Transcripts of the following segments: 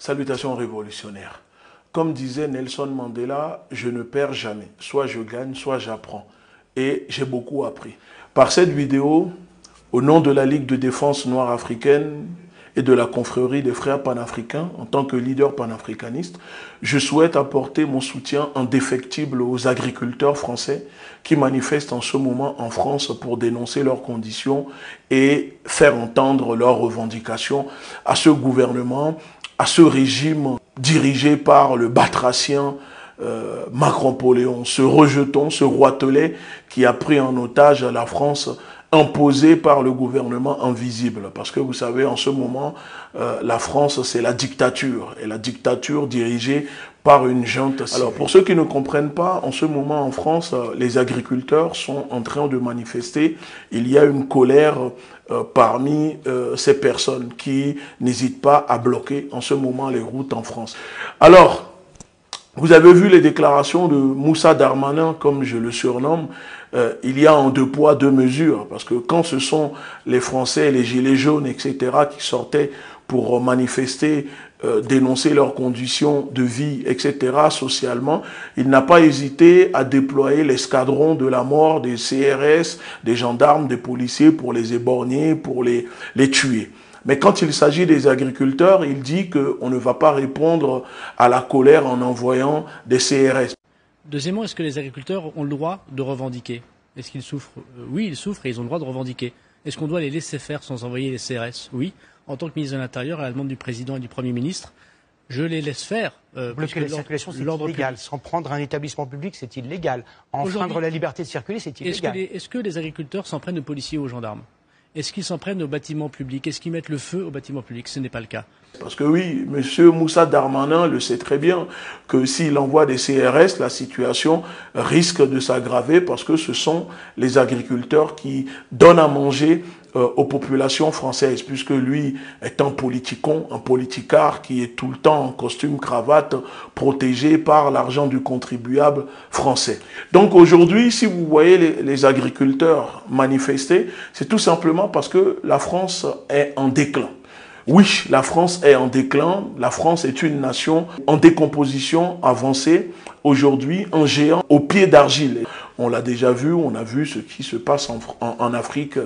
Salutations révolutionnaires. Comme disait Nelson Mandela, je ne perds jamais. Soit je gagne, soit j'apprends. Et j'ai beaucoup appris. Par cette vidéo, au nom de la Ligue de défense noire africaine et de la confrérie des frères panafricains, en tant que leader panafricaniste, je souhaite apporter mon soutien indéfectible aux agriculteurs français qui manifestent en ce moment en France pour dénoncer leurs conditions et faire entendre leurs revendications à ce gouvernement, à ce régime dirigé par le batracien Macron-Poléon, ce rejeton, ce roitelet qui a pris en otage la France, imposée par le gouvernement invisible. Parce que vous savez, en ce moment, la France, c'est la dictature. Et la dictature dirigée par une junte. Alors, pour ceux qui ne comprennent pas, en ce moment en France, les agriculteurs sont en train de manifester. Il y a une colère parmi ces personnes qui n'hésitent pas à bloquer en ce moment les routes en France. Alors, vous avez vu les déclarations de Moussa Darmanin, comme je le surnomme. Il y a en deux poids, deux mesures. Parce que quand ce sont les Français, les gilets jaunes, etc., qui sortaient pour manifester, dénoncer leurs conditions de vie, etc., socialement, il n'a pas hésité à déployer l'escadron de la mort des CRS, des gendarmes, des policiers pour les éborgner, pour les tuer. Mais quand il s'agit des agriculteurs, il dit qu'on ne va pas répondre à la colère en envoyant des CRS. Deuxièmement, est-ce que les agriculteurs ont le droit de revendiquer? Est-ce qu'ils souffrent? Oui, ils souffrent et ils ont le droit de revendiquer. Est-ce qu'on doit les laisser faire sans envoyer les CRS? Oui. En tant que ministre de l'Intérieur, à la demande du Président et du Premier ministre, je les laisse faire. Bloquer la circulation, c'est illégal. S'en prendre un établissement public, c'est illégal. Enfreindre la liberté de circuler, c'est illégal. Est-ce que les agriculteurs s'en prennent aux policiers ou aux gendarmes? Est-ce qu'ils s'en prennent aux bâtiments publics? Est-ce qu'ils mettent le feu aux bâtiments publics? Ce n'est pas le cas. Parce que oui, M. Moussa Darmanin le sait très bien que s'il envoie des CRS, la situation risque de s'aggraver parce que ce sont les agriculteurs qui donnent à manger aux populations françaises, puisque lui est un politicon, un politicard qui est tout le temps en costume, cravate, protégé par l'argent du contribuable français. Donc aujourd'hui, si vous voyez les agriculteurs manifester, c'est tout simplement parce que la France est en déclin. Oui, la France est en déclin, la France est une nation en décomposition avancée, aujourd'hui un géant au pied d'argile. On l'a déjà vu, on a vu ce qui se passe en Afrique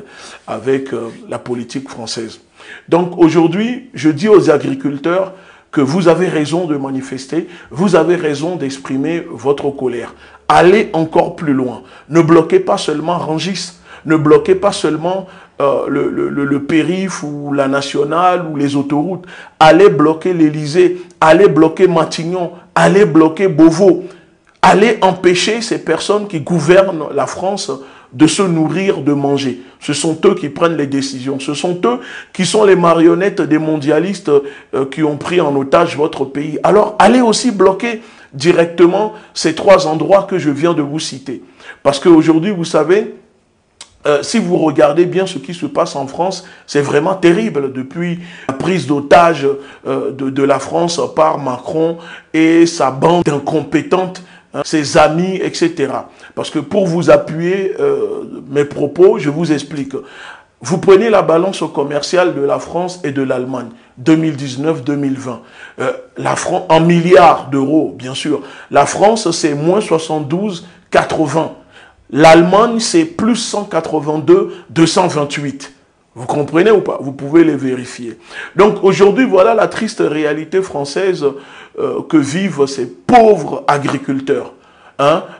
avec la politique française. Donc aujourd'hui, je dis aux agriculteurs que vous avez raison de manifester, vous avez raison d'exprimer votre colère. Allez encore plus loin, ne bloquez pas seulement Rungis, ne bloquez pas seulement le périph' ou la nationale ou les autoroutes. Allez bloquer l'Élysée, allez bloquer Matignon, allez bloquer Beauvau. Allez empêcher ces personnes qui gouvernent la France de se nourrir, de manger. Ce sont eux qui prennent les décisions. Ce sont eux qui sont les marionnettes des mondialistes qui ont pris en otage votre pays. Alors allez aussi bloquer directement ces trois endroits que je viens de vous citer. Parce qu'aujourd'hui, vous savez, si vous regardez bien ce qui se passe en France, c'est vraiment terrible depuis la prise d'otage de la France par Macron et sa bande d'incompétentes, ses amis, etc. Parce que pour vous appuyer mes propos, je vous explique. Vous prenez la balance commerciale de la France et de l'Allemagne, 2019-2020. En milliards d'euros, bien sûr. La France, c'est moins 72,80. L'Allemagne, c'est plus 182, 228. Vous comprenez ou pas? Vous pouvez les vérifier. Donc aujourd'hui, voilà la triste réalité française que vivent ces pauvres agriculteurs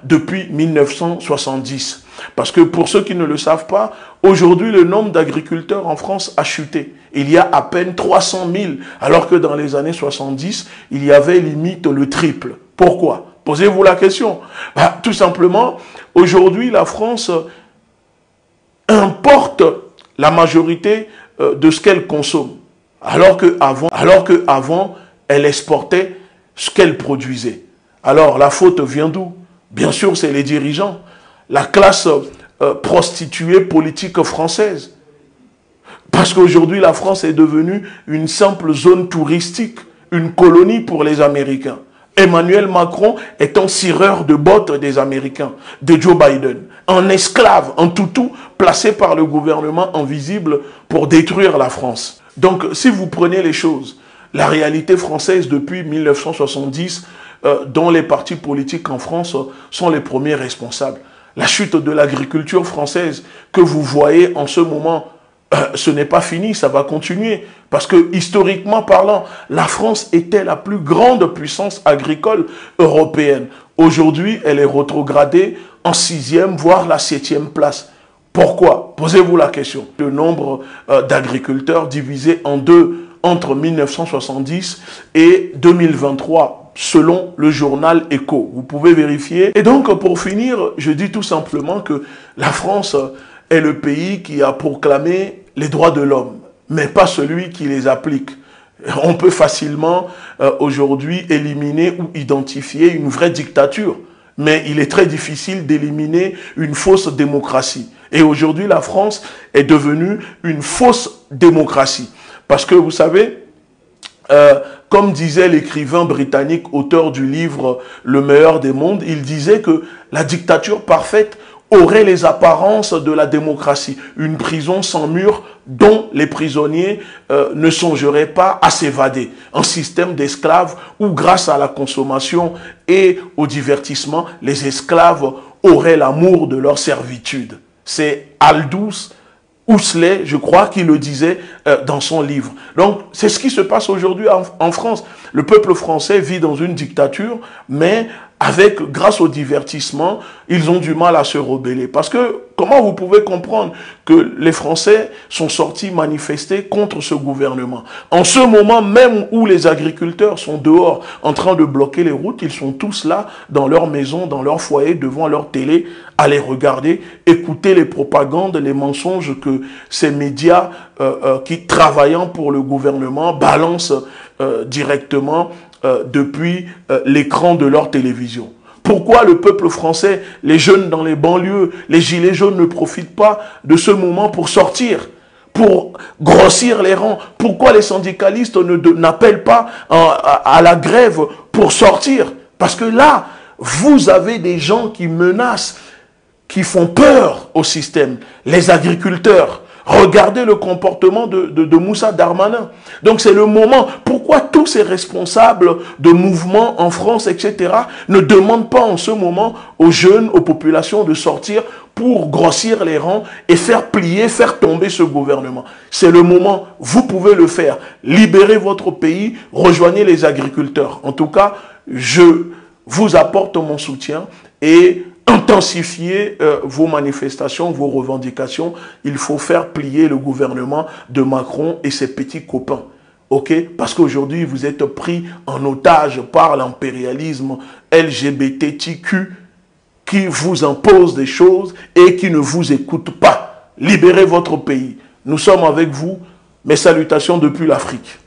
depuis 1970. Parce que pour ceux qui ne le savent pas, aujourd'hui, le nombre d'agriculteurs en France a chuté. Il y a à peine 300 000, alors que dans les années 70, il y avait limite le triple. Pourquoi? Posez-vous la question. Tout simplement, aujourd'hui, la France importe la majorité de ce qu'elle consomme. Alors qu'avant, elle exportait ce qu'elle produisait. Alors, la faute vient d'où? Bien sûr, c'est les dirigeants. La classe prostituée politique française. Parce qu'aujourd'hui, la France est devenue une simple zone touristique, une colonie pour les Américains. Emmanuel Macron est un cireur de bottes des Américains, de Joe Biden, un esclave, un toutou placé par le gouvernement invisible pour détruire la France. Donc, si vous prenez les choses la réalité française depuis 1970, dont les partis politiques en France sont les premiers responsables. La chute de l'agriculture française que vous voyez en ce moment, ce n'est pas fini, ça va continuer. Parce que, historiquement parlant, la France était la plus grande puissance agricole européenne. Aujourd'hui, elle est rétrogradée en 6e, voire la 7e place. Pourquoi? Posez-vous la question. Le nombre d'agriculteurs divisé en deux entre 1970 et 2023, selon le journal Écho. Vous pouvez vérifier. Et donc, pour finir, je dis tout simplement que la France est le pays qui a proclamé les droits de l'homme, mais pas celui qui les applique. On peut facilement aujourd'hui éliminer ou identifier une vraie dictature, mais il est très difficile d'éliminer une fausse démocratie. Et aujourd'hui, la France est devenue une fausse démocratie. Parce que, vous savez, comme disait l'écrivain britannique, auteur du livre « Le meilleur des mondes », il disait que la dictature parfaite aurait les apparences de la démocratie. Une prison sans mur dont les prisonniers ne songeraient pas à s'évader. Un système d'esclaves où, grâce à la consommation et au divertissement, les esclaves auraient l'amour de leur servitude. C'est Aldous Huxley, je crois, qui le disait dans son livre. Donc, c'est ce qui se passe aujourd'hui en France. Le peuple français vit dans une dictature, mais grâce au divertissement, ils ont du mal à se rebeller. Parce que, comment vous pouvez comprendre que les Français sont sortis manifester contre ce gouvernement? En ce moment même où les agriculteurs sont dehors en train de bloquer les routes, ils sont tous là, dans leur maison, dans leur foyer, devant leur télé, à les regarder, écouter les propagandes, les mensonges que ces médias qui, travaillant pour le gouvernement, balancent directement depuis l'écran de leur télévision. Pourquoi le peuple français, les jeunes dans les banlieues, les gilets jaunes ne profitent pas de ce moment pour sortir, pour grossir les rangs? Pourquoi les syndicalistes n'appellent pas à la grève pour sortir? Parce que là, vous avez des gens qui menacent, qui font peur au système, les agriculteurs. Regardez le comportement de Moussa Darmanin. Donc c'est le moment. Pourquoi tous ces responsables de mouvements en France, etc., ne demandent pas en ce moment aux jeunes, aux populations de sortir pour grossir les rangs et faire plier, faire tomber ce gouvernement? C'est le moment. Vous pouvez le faire. Libérez votre pays, rejoignez les agriculteurs. En tout cas, je vous apporte mon soutien et intensifier vos manifestations, vos revendications. Il faut faire plier le gouvernement de Macron et ses petits copains. Ok? Parce qu'aujourd'hui, vous êtes pris en otage par l'impérialisme LGBTQ qui vous impose des choses et qui ne vous écoute pas. Libérez votre pays. Nous sommes avec vous. Mes salutations depuis l'Afrique.